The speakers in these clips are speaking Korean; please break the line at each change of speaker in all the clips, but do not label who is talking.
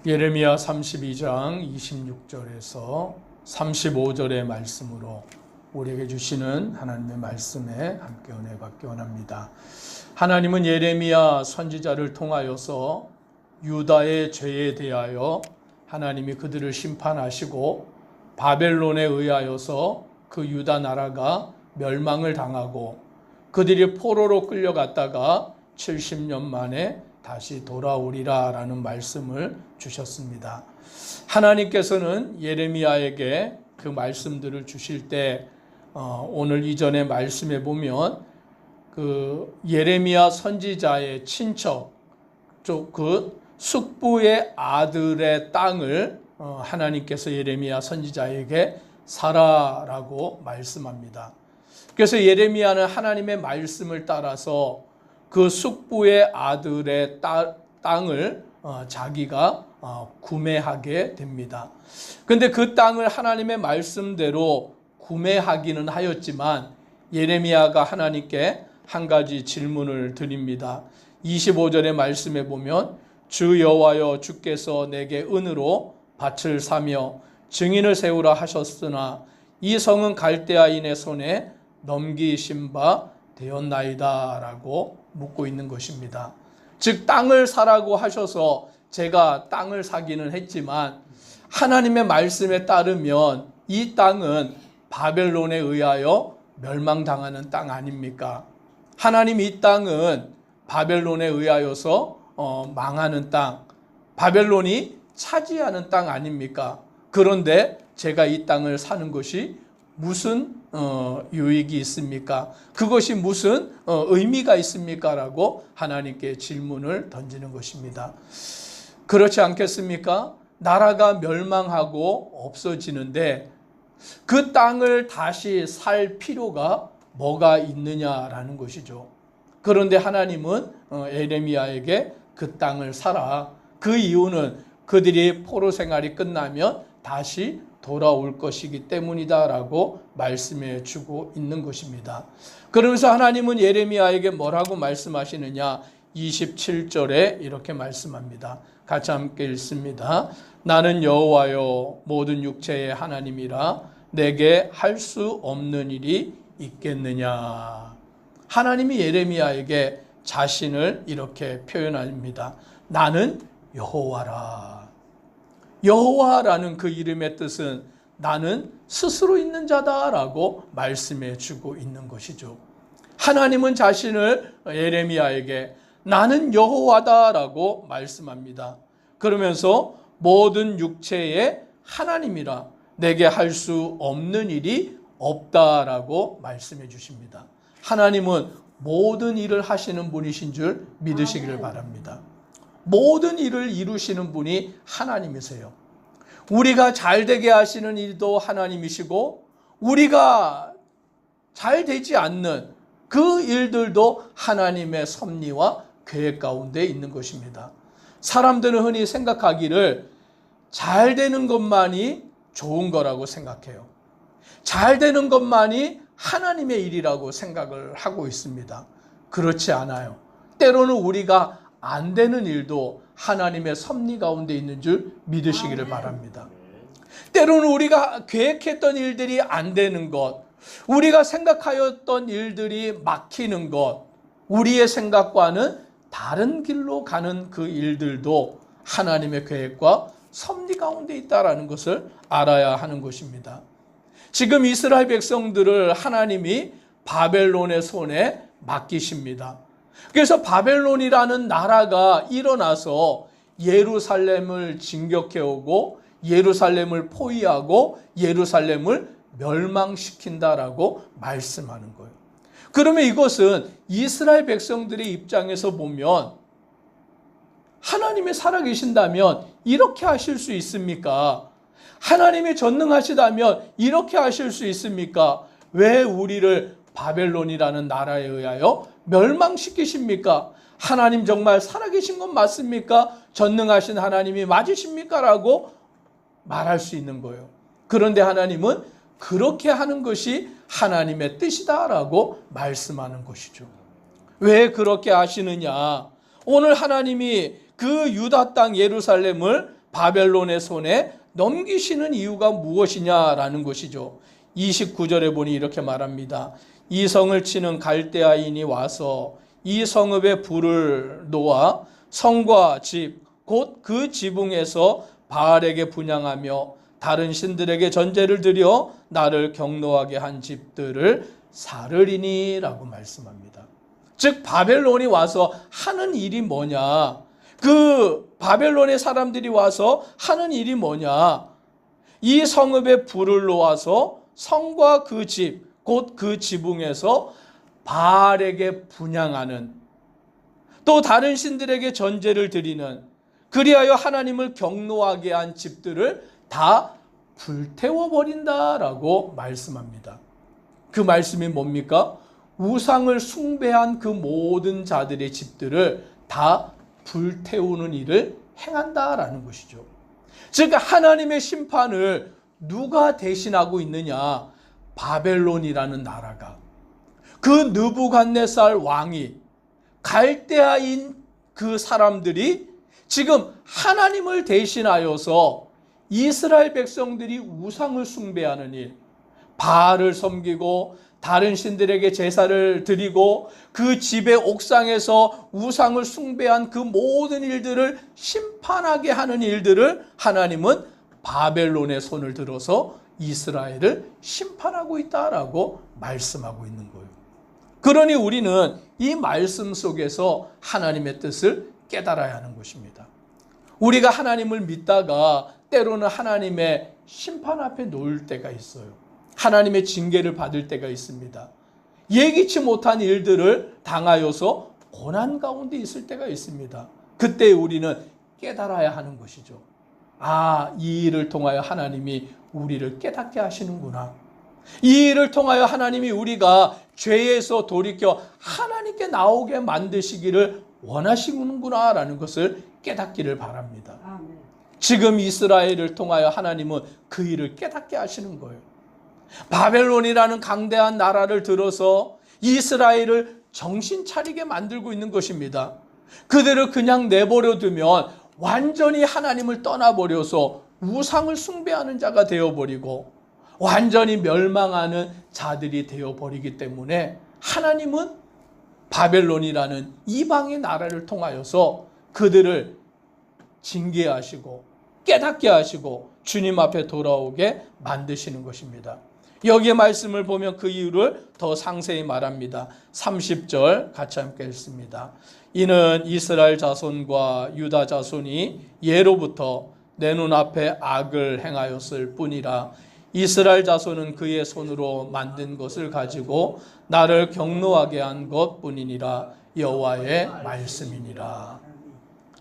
예레미야 32장 26절에서 35절의 말씀으로 우리에게 주시는 하나님의 말씀에 함께 은혜 받기 원합니다. 하나님은 예레미야 선지자를 통하여서 유다의 죄에 대하여 하나님이 그들을 심판하시고 바벨론에 의하여서 그 유다 나라가 멸망을 당하고 그들이 포로로 끌려갔다가 70년 만에 다시 돌아오리라 라는 말씀을 주셨습니다. 하나님께서는 예레미야에게 그 말씀들을 주실 때 오늘 이전의 말씀에 보면 그 예레미야 선지자의 친척 그 숙부의 아들의 땅을 하나님께서 예레미야 선지자에게 사라라고 말씀합니다. 그래서 예레미야는 하나님의 말씀을 따라서 그 숙부의 아들의 땅을 자기가 구매하게 됩니다. 그런데 그 땅을 하나님의 말씀대로 구매하기는 하였지만 예레미야가 하나님께 한 가지 질문을 드립니다. 25절의 말씀에 보면 주 여호와여 주께서 내게 은으로 밭을 사며 증인을 세우라 하셨으나 이 성은 갈대아인의 손에 넘기신 바 되었나이다 라고 묻고 있는 것입니다. 즉 땅을 사라고 하셔서 제가 땅을 사기는 했지만 하나님의 말씀에 따르면 이 땅은 바벨론에 의하여 멸망당하는 땅 아닙니까? 하나님 이 땅은 바벨론에 의하여서 망하는 땅, 바벨론이 차지하는 땅 아닙니까? 그런데 제가 이 땅을 사는 것이 무슨 유익이 있습니까? 그것이 무슨 의미가 있습니까? 라고 하나님께 질문을 던지는 것입니다. 그렇지 않겠습니까? 나라가 멸망하고 없어지는데 그 땅을 다시 살 필요가 뭐가 있느냐라는 것이죠. 그런데 하나님은 예레미야에게 그 땅을 사라. 그 이유는 그들이 포로 생활이 끝나면 다시 돌아올 것이기 때문이다라고 말씀해 주고 있는 것입니다. 그러면서 하나님은 예레미야에게 뭐라고 말씀하시느냐? 27절에 이렇게 말씀합니다. 같이 함께 읽습니다. 나는 여호와여 모든 육체의 하나님이라 내게 할 수 없는 일이 있겠느냐? 하나님이 예레미야에게 자신을 이렇게 표현합니다. 나는 여호와라. 여호와라는 그 이름의 뜻은 나는 스스로 있는 자다라고 말씀해 주고 있는 것이죠. 하나님은 자신을 예레미야에게 나는 여호와다라고 말씀합니다. 그러면서 모든 육체의 하나님이라 내게 할 수 없는 일이 없다라고 말씀해 주십니다. 하나님은 모든 일을 하시는 분이신 줄 믿으시기를 바랍니다. 모든 일을 이루시는 분이 하나님이세요. 우리가 잘 되게 하시는 일도 하나님이시고 우리가 잘 되지 않는 그 일들도 하나님의 섭리와 계획 가운데 있는 것입니다. 사람들은 흔히 생각하기를 잘 되는 것만이 좋은 거라고 생각해요. 잘 되는 것만이 하나님의 일이라고 생각을 하고 있습니다. 그렇지 않아요. 때로는 우리가 안 되는 일도 하나님의 섭리 가운데 있는 줄 믿으시기를 바랍니다. 때로는 우리가 계획했던 일들이 안 되는 것, 우리가 생각하였던 일들이 막히는 것, 우리의 생각과는 다른 길로 가는 그 일들도 하나님의 계획과 섭리 가운데 있다는 것을 알아야 하는 것입니다. 지금 이스라엘 백성들을 하나님이 바벨론의 손에 맡기십니다. 그래서 바벨론이라는 나라가 일어나서 예루살렘을 진격해오고 예루살렘을 포위하고 예루살렘을 멸망시킨다라고 말씀하는 거예요. 그러면 이것은 이스라엘 백성들의 입장에서 보면 하나님이 살아계신다면 이렇게 하실 수 있습니까? 하나님이 전능하시다면 이렇게 하실 수 있습니까? 왜 우리를 바벨론이라는 나라에 의하여 멸망시키십니까? 하나님 정말 살아계신 건 맞습니까? 전능하신 하나님이 맞으십니까? 라고 말할 수 있는 거예요. 그런데 하나님은 그렇게 하는 것이 하나님의 뜻이다라고 말씀하는 것이죠. 왜 그렇게 하시느냐? 오늘 하나님이 그 유다 땅 예루살렘을 바벨론의 손에 넘기시는 이유가 무엇이냐라는 것이죠. 29절에 보니 이렇게 말합니다. 이 성을 치는 갈대아인이 와서 이 성읍에 불을 놓아 성과 집 곧 그 지붕에서 바알에게 분향하며 다른 신들에게 전제를 드려 나를 경노하게 한 집들을 사르리니 라고 말씀합니다. 즉 바벨론이 와서 하는 일이 뭐냐, 그 바벨론의 사람들이 와서 하는 일이 뭐냐, 이 성읍에 불을 놓아서 성과 그 집 곧 그 지붕에서 바알에게 분향하는, 또 다른 신들에게 전제를 드리는, 그리하여 하나님을 경노하게 한 집들을 다 불태워버린다라고 말씀합니다. 그 말씀이 뭡니까? 우상을 숭배한 그 모든 자들의 집들을 다 불태우는 일을 행한다라는 것이죠. 즉 하나님의 심판을 누가 대신하고 있느냐? 바벨론이라는 나라가, 그 느부갓네살 왕이, 갈대아인 그 사람들이 지금 하나님을 대신하여서 이스라엘 백성들이 우상을 숭배하는 일, 바알을 섬기고 다른 신들에게 제사를 드리고 그 집의 옥상에서 우상을 숭배한 그 모든 일들을 심판하게 하는 일들을 하나님은 바벨론의 손을 들어서 이스라엘을 심판하고 있다라고 말씀하고 있는 거예요. 그러니 우리는 이 말씀 속에서 하나님의 뜻을 깨달아야 하는 것입니다. 우리가 하나님을 믿다가 때로는 하나님의 심판 앞에 놓일 때가 있어요. 하나님의 징계를 받을 때가 있습니다. 예기치 못한 일들을 당하여서 고난 가운데 있을 때가 있습니다. 그때 우리는 깨달아야 하는 것이죠. 아, 이 일을 통하여 하나님이 우리를 깨닫게 하시는구나. 이 일을 통하여 하나님이 우리가 죄에서 돌이켜 하나님께 나오게 만드시기를 원하시는구나 라는 것을 깨닫기를 바랍니다.
아멘.
지금 이스라엘을 통하여 하나님은 그 일을 깨닫게 하시는 거예요. 바벨론이라는 강대한 나라를 들어서 이스라엘을 정신 차리게 만들고 있는 것입니다. 그들을 그냥 내버려 두면 완전히 하나님을 떠나버려서 우상을 숭배하는 자가 되어버리고 완전히 멸망하는 자들이 되어버리기 때문에 하나님은 바벨론이라는 이방의 나라를 통하여서 그들을 징계하시고 깨닫게 하시고 주님 앞에 돌아오게 만드시는 것입니다. 여기에 말씀을 보면 그 이유를 더 상세히 말합니다. 30절 같이 함께 읽습니다. 이는 이스라엘 자손과 유다 자손이 예로부터 내 눈앞에 악을 행하였을 뿐이라 이스라엘 자손은 그의 손으로 만든 것을 가지고 나를 경노하게 한 것뿐이니라 여호와의 말씀이니라.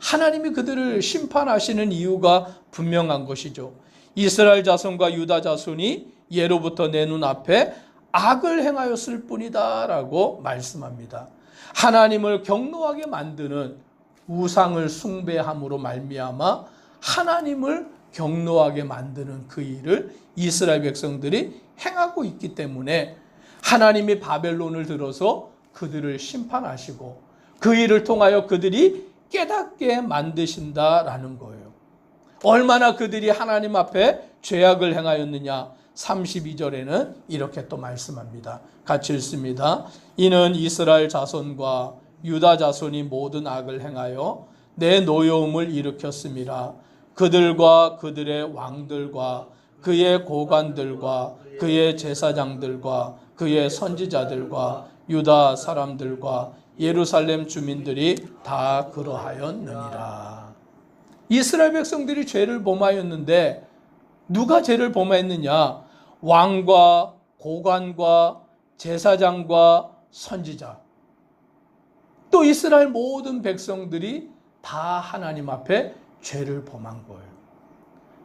하나님이 그들을 심판하시는 이유가 분명한 것이죠. 이스라엘 자손과 유다 자손이 예로부터 내 눈앞에 악을 행하였을 뿐이다 라고 말씀합니다. 하나님을 경노하게 만드는 우상을 숭배함으로 말미암아 하나님을 경노하게 만드는 그 일을 이스라엘 백성들이 행하고 있기 때문에 하나님이 바벨론을 들어서 그들을 심판하시고 그 일을 통하여 그들이 깨닫게 만드신다라는 거예요. 얼마나 그들이 하나님 앞에 죄악을 행하였느냐. 32절에는 이렇게 또 말씀합니다. 같이 읽습니다. 이는 이스라엘 자손과 유다 자손이 모든 악을 행하여 내 노여움을 일으켰음이라. 그들과 그들의 왕들과 그의 고관들과 그의 제사장들과 그의 선지자들과 유다 사람들과 예루살렘 주민들이 다 그러하였느니라. 이스라엘 백성들이 죄를 범하였는데 누가 죄를 범하였느냐? 왕과 고관과 제사장과 선지자, 또 이스라엘 모든 백성들이 다 하나님 앞에 죄를 범한 거예요.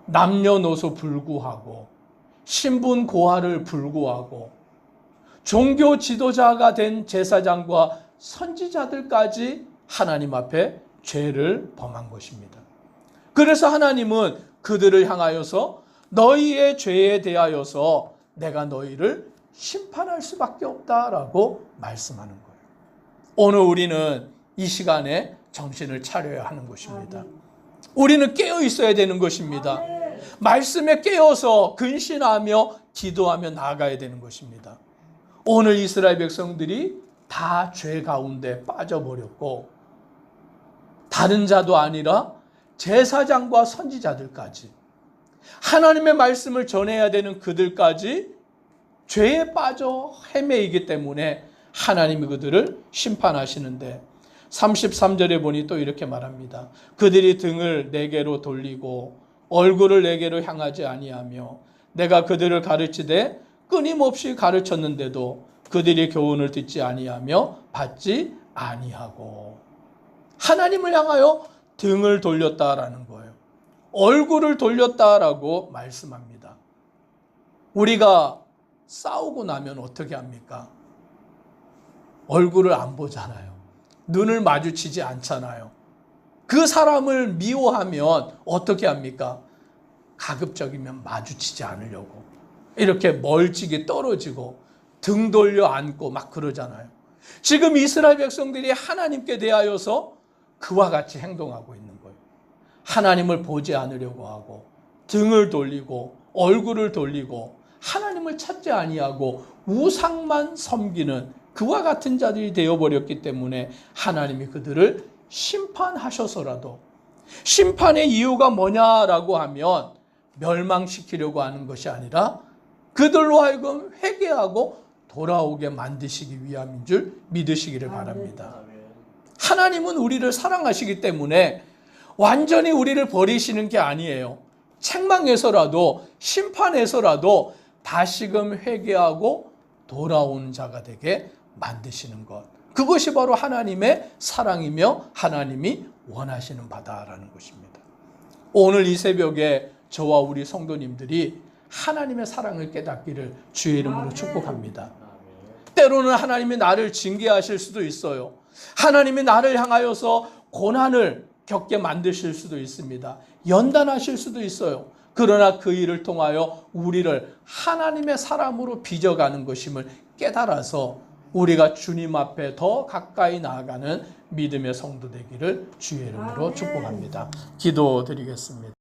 남녀노소 불구하고 신분 고하를 불구하고 종교 지도자가 된 제사장과 선지자들까지 하나님 앞에 죄를 범한 것입니다. 그래서 하나님은 그들을 향하여서 너희의 죄에 대하여서 내가 너희를 심판할 수밖에 없다라고 말씀하는 거예요. 오늘 우리는 이 시간에 정신을 차려야 하는 것입니다. 우리는 깨어 있어야 되는 것입니다. 말씀에 깨어서 근신하며 기도하며 나아가야 되는 것입니다. 오늘 이스라엘 백성들이 다 죄 가운데 빠져버렸고 다른 자도 아니라 제사장과 선지자들까지 하나님의 말씀을 전해야 되는 그들까지 죄에 빠져 헤매이기 때문에 하나님이 그들을 심판하시는데 33절에 보니 또 이렇게 말합니다. 그들이 등을 내게로 돌리고 얼굴을 내게로 향하지 아니하며 내가 그들을 가르치되 끊임없이 가르쳤는데도 그들이 교훈을 듣지 아니하며 받지 아니하고 하나님을 향하여 등을 돌렸다라는 거예요. 얼굴을 돌렸다라고 말씀합니다. 우리가 싸우고 나면 어떻게 합니까? 얼굴을 안 보잖아요. 눈을 마주치지 않잖아요. 그 사람을 미워하면 어떻게 합니까? 가급적이면 마주치지 않으려고 이렇게 멀찍이 떨어지고 등 돌려 앉고 막 그러잖아요. 지금 이스라엘 백성들이 하나님께 대하여서 그와 같이 행동하고 있는 거예요. 하나님을 보지 않으려고 하고 등을 돌리고 얼굴을 돌리고 하나님을 찾지 아니하고 우상만 섬기는 그와 같은 자들이 되어버렸기 때문에 하나님이 그들을 심판하셔서라도 심판의 이유가 뭐냐라고 하면 멸망시키려고 하는 것이 아니라 그들로 하여금 회개하고 돌아오게 만드시기 위함인 줄 믿으시기를 바랍니다. 하나님은 우리를 사랑하시기 때문에 완전히 우리를 버리시는 게 아니에요. 책망해서라도 심판해서라도 다시금 회개하고 돌아오는 자가 되게 만드시는 것. 그것이 바로 하나님의 사랑이며 하나님이 원하시는 바다라는 것입니다. 오늘 이 새벽에 저와 우리 성도님들이 하나님의 사랑을 깨닫기를 주의 이름으로 축복합니다. 때로는 하나님이 나를 징계하실 수도 있어요. 하나님이 나를 향하여서 고난을 겪게 만드실 수도 있습니다. 연단하실 수도 있어요. 그러나 그 일을 통하여 우리를 하나님의 사람으로 빚어가는 것임을 깨달아서 우리가 주님 앞에 더 가까이 나아가는 믿음의 성도 되기를 주의 이름으로 축복합니다. 기도드리겠습니다.